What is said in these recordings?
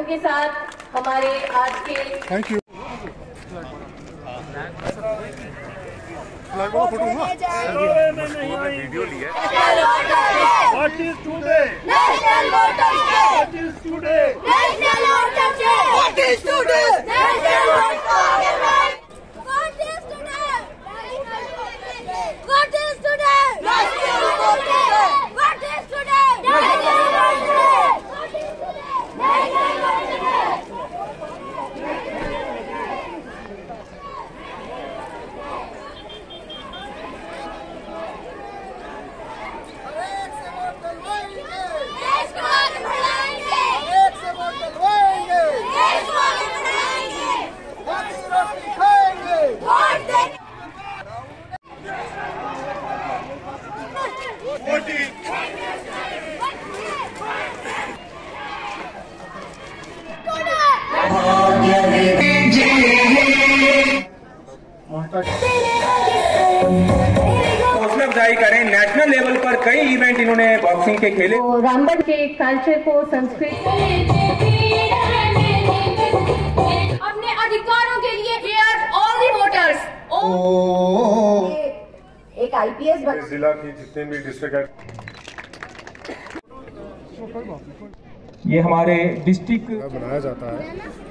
के साथ हमारे आज के थैंक यू वीडियो लिया What is today? National Voters Day. What is today? National Voters Day. What is today? National Voters Day. What is today? What is today? National Voters Day. What is today? National Voters Day. What is today? National Voters Day. देश को आगे बढ़ाएंगे। एक से vote डलवाएंगे, देश को आगे बढ़ाएंगे। मोदी की रोटी खाएंगे। वोट देंगे। हौसला अफजाई करें। नेशनल लेवल पर कई इवेंट इन्होंने बॉक्सिंग के खेले। तो रामबन के कल्चर को संस्कृति अपने अधिकारों के लिए ऑल दी वोटर्स। एक आईपीएस जिला की जितने भी डिस्ट्रिक्ट ये हमारे डिस्ट्रिक्ट बनाया जाता है,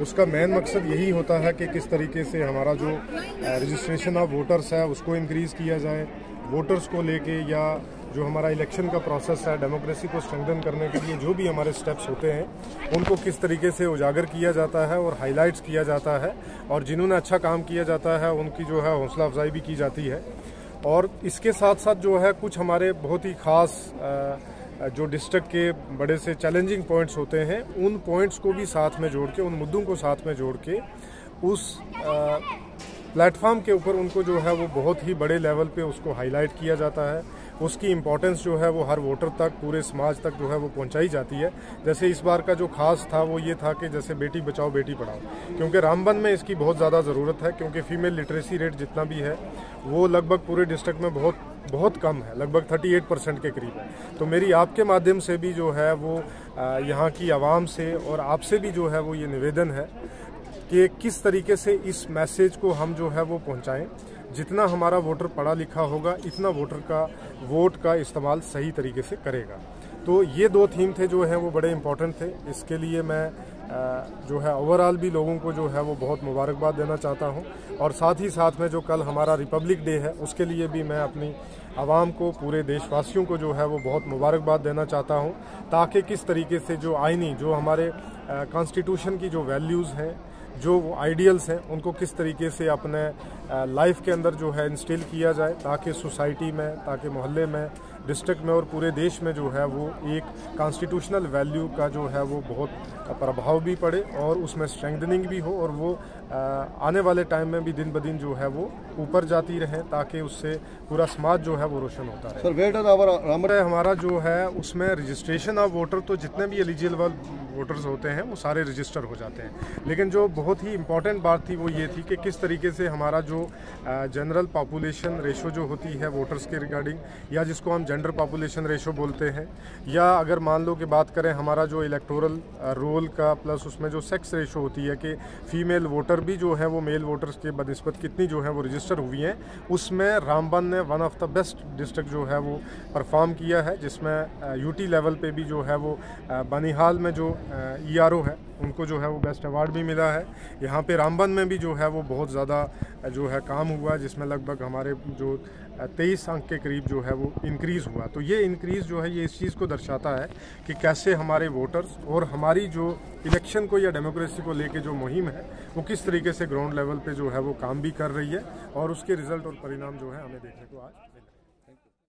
उसका मेन मकसद यही होता है कि किस तरीके से हमारा जो रजिस्ट्रेशन ऑफ वोटर्स है उसको इंक्रीज़ किया जाए, वोटर्स को लेके या जो हमारा इलेक्शन का प्रोसेस है, डेमोक्रेसी को स्ट्रेंथन करने के लिए जो भी हमारे स्टेप्स होते हैं उनको किस तरीके से उजागर किया जाता है और हाईलाइट्स किया जाता है, और जिन्होंने अच्छा काम किया जाता है उनकी जो है हौसला अफजाई भी की जाती है। और इसके साथ साथ जो है कुछ हमारे बहुत ही ख़ास जो डिस्ट्रिक्ट के बड़े से चैलेंजिंग पॉइंट्स होते हैं उन पॉइंट्स को भी साथ में जोड़ के, उन मुद्दों को साथ में जोड़ के उस प्लेटफॉर्म के ऊपर उनको जो है वो बहुत ही बड़े लेवल पे उसको हाईलाइट किया जाता है। उसकी इम्पोर्टेंस जो है वो हर वोटर तक, पूरे समाज तक जो है वो पहुंचाई जाती है। जैसे इस बार का जो खास था वो ये था कि जैसे बेटी बचाओ बेटी पढ़ाओ, क्योंकि रामबन में इसकी बहुत ज़्यादा ज़रूरत है, क्योंकि फीमेल लिटरेसी रेट जितना भी है वो लगभग पूरे डिस्ट्रिक्ट में बहुत कम है, लगभग 38% के करीब है। तो मेरी आपके माध्यम से भी जो है वो यहाँ की आवाम से और आपसे भी जो है वो ये निवेदन है कि किस तरीके से इस मैसेज को हम जो है वो पहुंचाएं। जितना हमारा वोटर पढ़ा लिखा होगा इतना वोटर का वोट का इस्तेमाल सही तरीके से करेगा। तो ये दो थीम थे जो हैं वो बड़े इम्पोर्टेंट थे। इसके लिए मैं जो है ओवरऑल भी लोगों को जो है वो बहुत मुबारकबाद देना चाहता हूं, और साथ ही साथ में जो कल हमारा रिपब्लिक डे है उसके लिए भी मैं अपनी आवाम को, पूरे देशवासियों को जो है वो बहुत मुबारकबाद देना चाहता हूं, ताकि किस तरीके से जो आईनी, जो हमारे कॉन्स्टिट्यूशन की जो वैल्यूज़ हैं, जो आइडियल्स हैं, उनको किस तरीके से अपने लाइफ के अंदर जो है इंस्टिल किया जाए, ताकि सोसाइटी में, ताकि मोहल्ले में, डिस्ट्रिक्ट में और पूरे देश में जो है वो एक कॉन्स्टिट्यूशनल वैल्यू का जो है वो बहुत प्रभाव भी पड़े और उसमें स्ट्रेंथनिंग भी हो, और वो आने वाले टाइम में भी दिन ब दिन जो है वो ऊपर जाती रहे, ताकि उससे पूरा समाज जो है वो रोशन होता रहे। सर वेट हमारा जो है उसमें रजिस्ट्रेशन ऑफ वोटर, तो जितने भी एलिजिबल वोटर्स होते हैं वो सारे रजिस्टर हो जाते हैं, लेकिन जो बहुत ही इम्पॉर्टेंट बात थी वो ये थी कि किस तरीके से हमारा जो जनरल पॉपुलेशन रेशो जो होती है वोटर्स के रिगार्डिंग, या जिसको हम जेंडर पॉपुलेशन रेशो बोलते हैं, या अगर मान लो कि बात करें हमारा जो इलेक्टोरल रोल का, प्लस उसमें जो सेक्स रेशो होती है कि फीमेल वोटर भी जो है वो मेल वोटर्स के बनिस्बत कितनी जो है वो रजिस्टर हुई हैं, उसमें रामबन ने one of the best district जो है वो परफॉर्म किया है, जिसमें यूटी लेवल पे भी जो है वो बनिहाल में जो ERO है उनको जो है वो बेस्ट अवार्ड भी मिला है। यहाँ पे रामबन में भी जो है वो बहुत ज़्यादा जो है काम हुआ, जिसमें लगभग हमारे जो 23 अंक के करीब जो है वो इंक्रीज़ हुआ। तो ये इंक्रीज़ जो है ये इस चीज़ को दर्शाता है कि कैसे हमारे वोटर्स और हमारी जो इलेक्शन को या डेमोक्रेसी को लेके जो मुहिम है वो किस तरीके से ग्राउंड लेवल पे जो है वो काम भी कर रही है, और उसके रिज़ल्ट और परिणाम जो है हमें देखने को आज